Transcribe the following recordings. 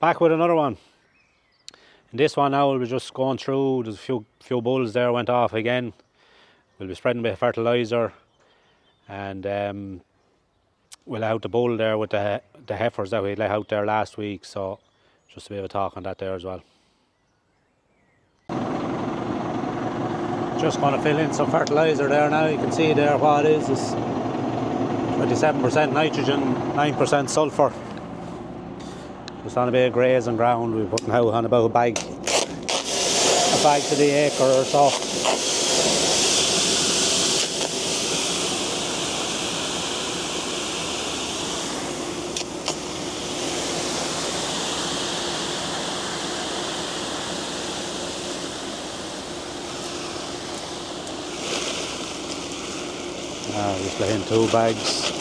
Back with another one. In this one now we'll be just going through, there's a few bulls there went off again. We'll be spreading a bit of fertiliser, and we'll let out the bull there with the heifers that we let out there last week, so just a bit of a talk on that there as well. Just going to fill in some fertiliser there now. You can see there what it is. It's 27% nitrogen, 9% sulphur. Just on a bit of grazing ground. We're putting out on about a bag to the acre or so. Just let in 2 bags,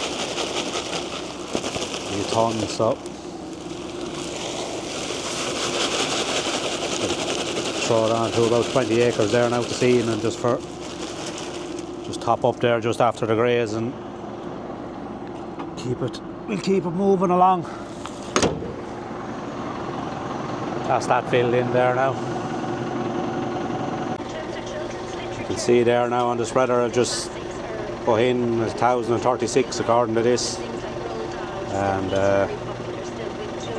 a ton, so throw it on to about 20 acres there now to seed, and just top up there just after the graze and keep it moving along. That's that filled in there now. You can see there now on the spreader I've just put in 1036 according to this, and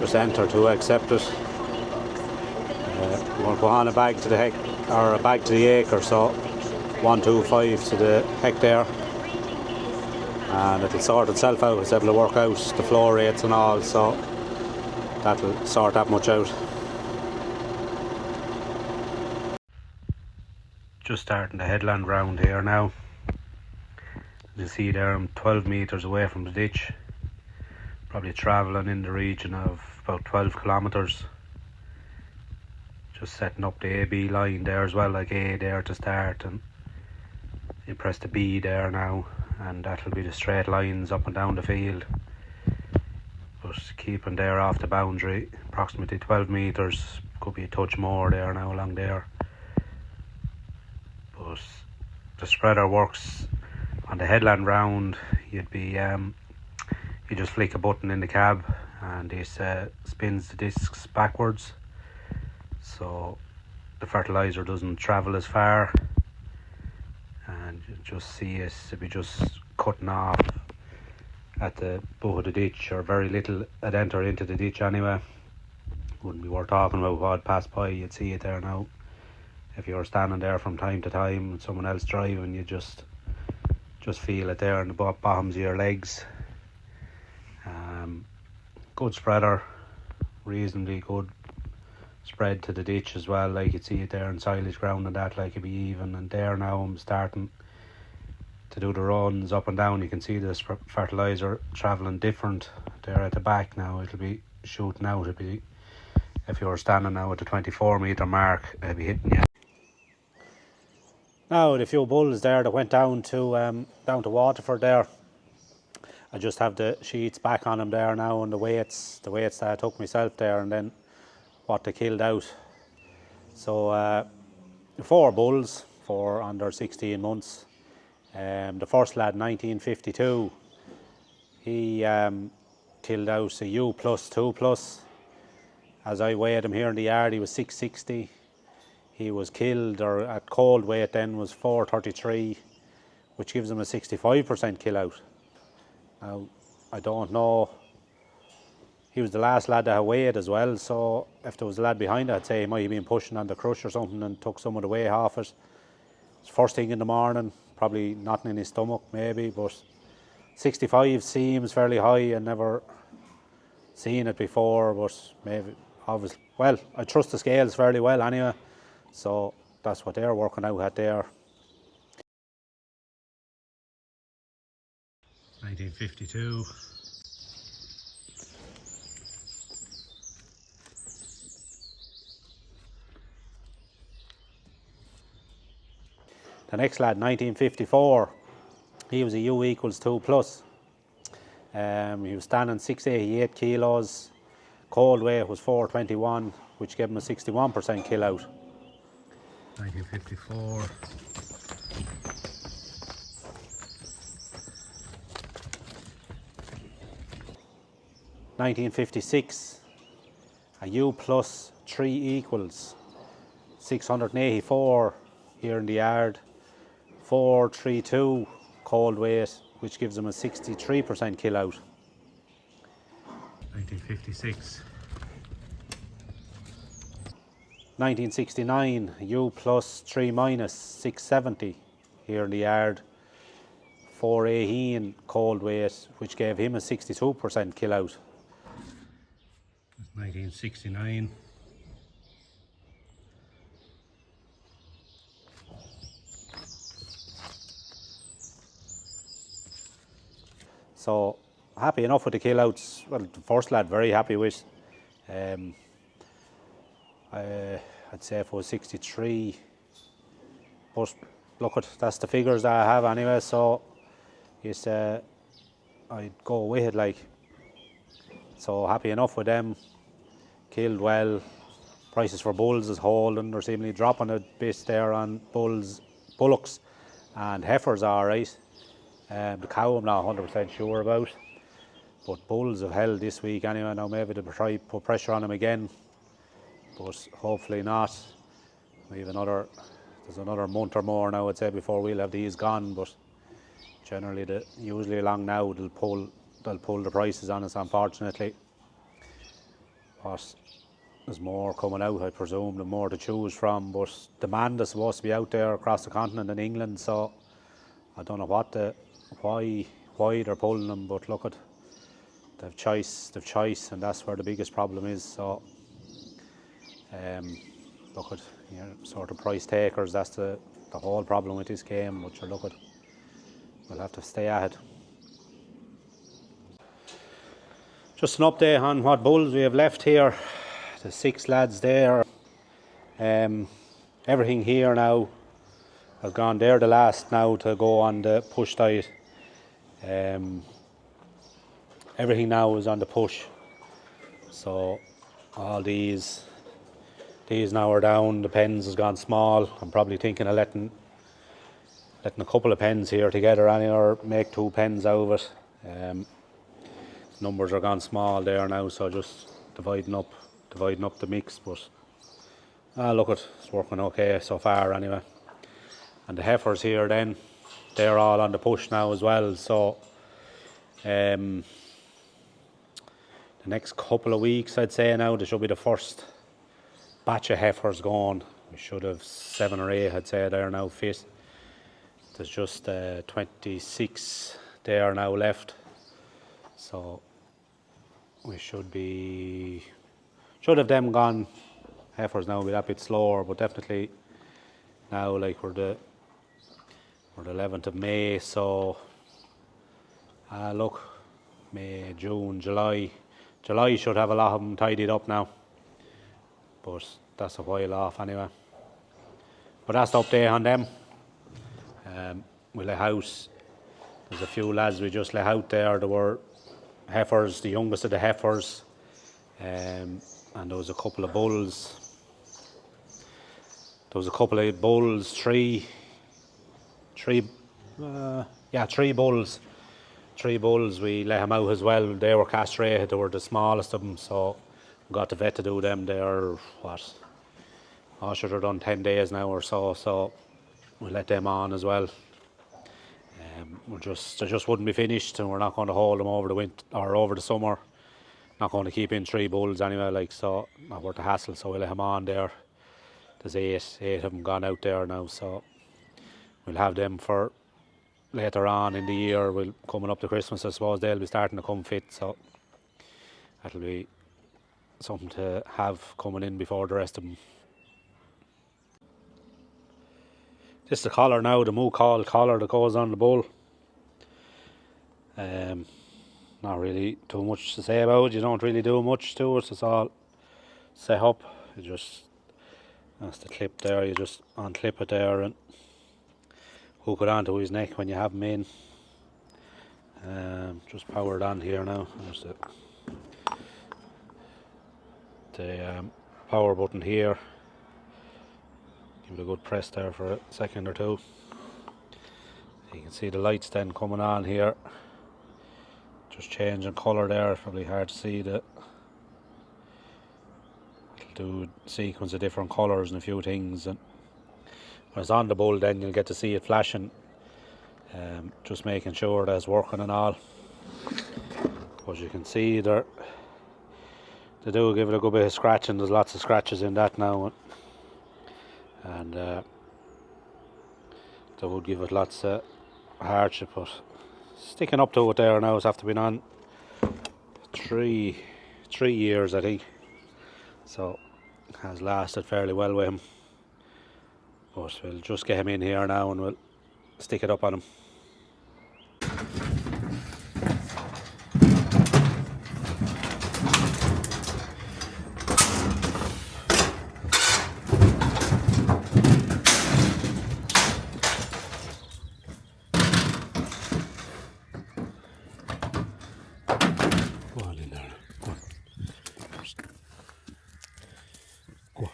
just enter to accept it. We're going to put on a bag to the a bag to the acre, so 125 to the hectare, and it'll sort itself out. It's able to work out the flow rates and all, so that'll sort that much out. Just starting the headland round here now. You see there I'm 12 metres away from the ditch, probably travelling in the region of about 12 kilometres. Just setting up the AB line there as well, like A there to start, and you press the B there now, and that'll be the straight lines up and down the field. But keeping there off the boundary, approximately 12 metres, could be a touch more there now along there. But the spreader works on the headland round. You just flick a button in the cab and this spins the discs backwards, so the fertiliser doesn't travel as far, and you just see it be just cutting off at the butt of the ditch, or very little had enter into the ditch anyway. Wouldn't be worth talking about what passed by. You'd see it there now. If you're standing there from time to time and someone else driving, you just feel it there in the bottoms of your legs. Good spreader, reasonably good spread to the ditch as well. Like you'd see it there in silage ground and that, like it'd be even. And there now I'm starting to do the runs up and down. You can see this fertiliser travelling different there at the back now. It'll be shooting out. It'll be, if you're standing now at the 24 metre mark, it'll be hitting you. Now the few bulls there that went down to Waterford there, I just have the sheets back on them there now, and the weights that I took myself there, and then what they killed out. So 4 bulls, 4 under 16 months. The first lad, 1952, he killed out a U plus 2 plus. As I weighed him here in the yard, he was 660. He was killed, or at cold weight then, was 433, which gives him a 65% kill out. Now, I don't know, he was the last lad that I weighed as well, so if there was a lad behind it, I'd say he might have been pushing on the crush or something and took some of the weight off it. It's first thing in the morning, probably nothing in his stomach maybe, but 65 seems fairly high. I never seen it before, but maybe, obviously, well, I trust the scales fairly well anyway, so that's what they're working out at there. 1952. The next lad, 1954, he was a U equals 2 plus. He was standing 688 kilos, cold weight was 421, which gave him a 61% kill out. 1954. 1956, a U plus 3 equals 684 here in the yard, 432 cold weight, which gives them a 63% kill out. 1956. 1969, U plus 3 minus 670 here in the yard, 418 cold weight, which gave him a 62% kill out. 1969. So happy enough with the kill outs. Well, the first lad very happy with. I'd say if it was 63, but look at that's the figures that I have anyway. So it's I'd go with it like. So happy enough with them. Killed well. Prices for bulls is holding. They're seemingly dropping a bit there on bullocks, and heifers are alright. The cow I'm not 100% sure about, but bulls have held this week anyway. Now maybe they'll try put pressure on them again, but hopefully not. We have there's another month or more now, I'd say, before we'll have these gone. But generally, usually along now they'll pull the prices on us, unfortunately. But there's more coming out, I presume, the more to choose from. But demand is supposed to be out there across the continent in England, so I don't know why they're pulling them. But look at, they've choice, and that's where the biggest problem is. So look at, sort of price takers. That's the whole problem with this game. But you look at, we'll have to stay at it. Just an update on what bulls we have left here. The 6 lads there. Everything here now has gone. They're the last now to go on the push diet. Everything now is on the push. So all these now are down. The pens has gone small. I'm probably thinking of letting a couple of pens here together, or make 2 pens out of it. Numbers are gone small there now, so just dividing up the mix. But look, it's working okay so far anyway. And the heifers here, then they're all on the push now as well. So the next couple of weeks, I'd say now, there should be the first batch of heifers going. We should have 7 or 8, I'd say, there now fit. There's just 26 there now left. So we should have them gone. Heifers now will be that bit slower, but definitely now, like we're the 11th of May, so look, May, June, July should have a lot of them tidied up now, but that's a while off anyway. But that's the update on them. We let out, there's a few lads we just let out there. There were heifers, the youngest of the heifers, and there was a couple of bulls. Three bulls. We let them out as well. They were castrated. They were the smallest of them, so we got the vet to do them. They're should have done 10 days now or so. So we let them on as well. They just wouldn't be finished, and we're not going to hold them over the winter or over the summer. Not going to keep in 3 bulls anyway, so not worth the hassle. So we'll let them on there. There's eight of them gone out there now, so we'll have them for later on in the year. We'll coming up to Christmas, I suppose they'll be starting to come fit, so that'll be something to have coming in before the rest of them. This is the collar now, the moo collar that goes on the bull. Not really too much to say about it. You don't really do much to it. It's all set up. That's the clip there. You just unclip it there and hook it onto his neck when you have him in. Just power it on here now. There's the power button here. Give it a good press there for a second or two. You can see the lights then coming on here. Just changing colour there. It's probably hard to see the do a sequence of different colours and a few things, and when it's on the bull then you'll get to see it flashing, just making sure that it's working and all. As you can see there, they do give it a good bit of scratching. There's lots of scratches in that now, and they would give it lots of hardship, but sticking up to it there now. It's after been on 3 years I think, so it has lasted fairly well with him. But we'll just get him in here now and we'll stick it up on him. Go on in there, go on. Go on.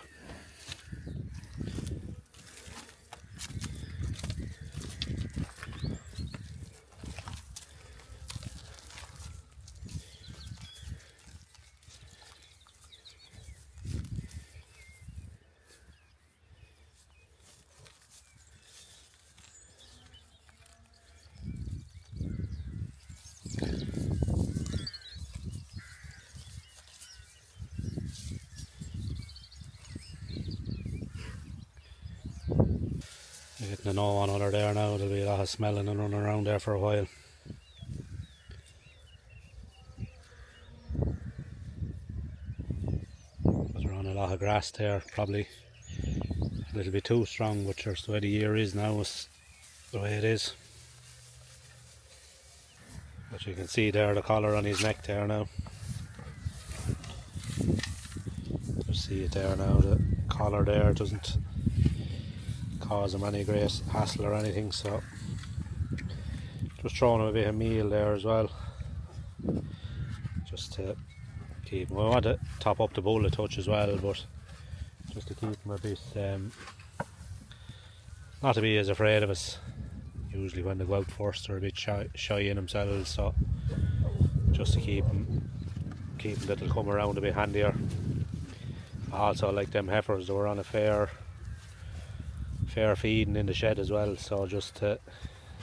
You're getting to know one another there now. There'll be a lot of smelling and running around there for a while. But they're on a lot of grass there, probably a little bit too strong, but just the way the year is now, is the way it is. But you can see there the collar on his neck there now. You see it there now, the collar there doesn't cause him any great hassle or anything, so just throwing him a bit of meal there as well, just to keep him. We want to top up the bull a touch as well, but just to keep him a bit, not to be as afraid of us. Usually when they go out first they're a bit shy in themselves, so just to keep them that they'll come around a bit handier. Also, like them heifers, they were on a fair feeding in the shed as well, so just to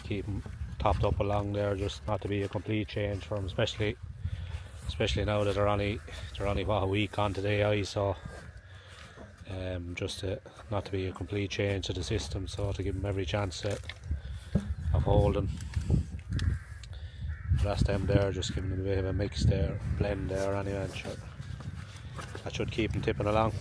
keep them topped up along there, just not to be a complete change for them, especially now that they're only what, a week on today, so just to not to be a complete change to the system, so to give them every chance of holding. That's them there, just giving them a bit of a mix there, blend there anyway, and sure, that should keep them tipping along.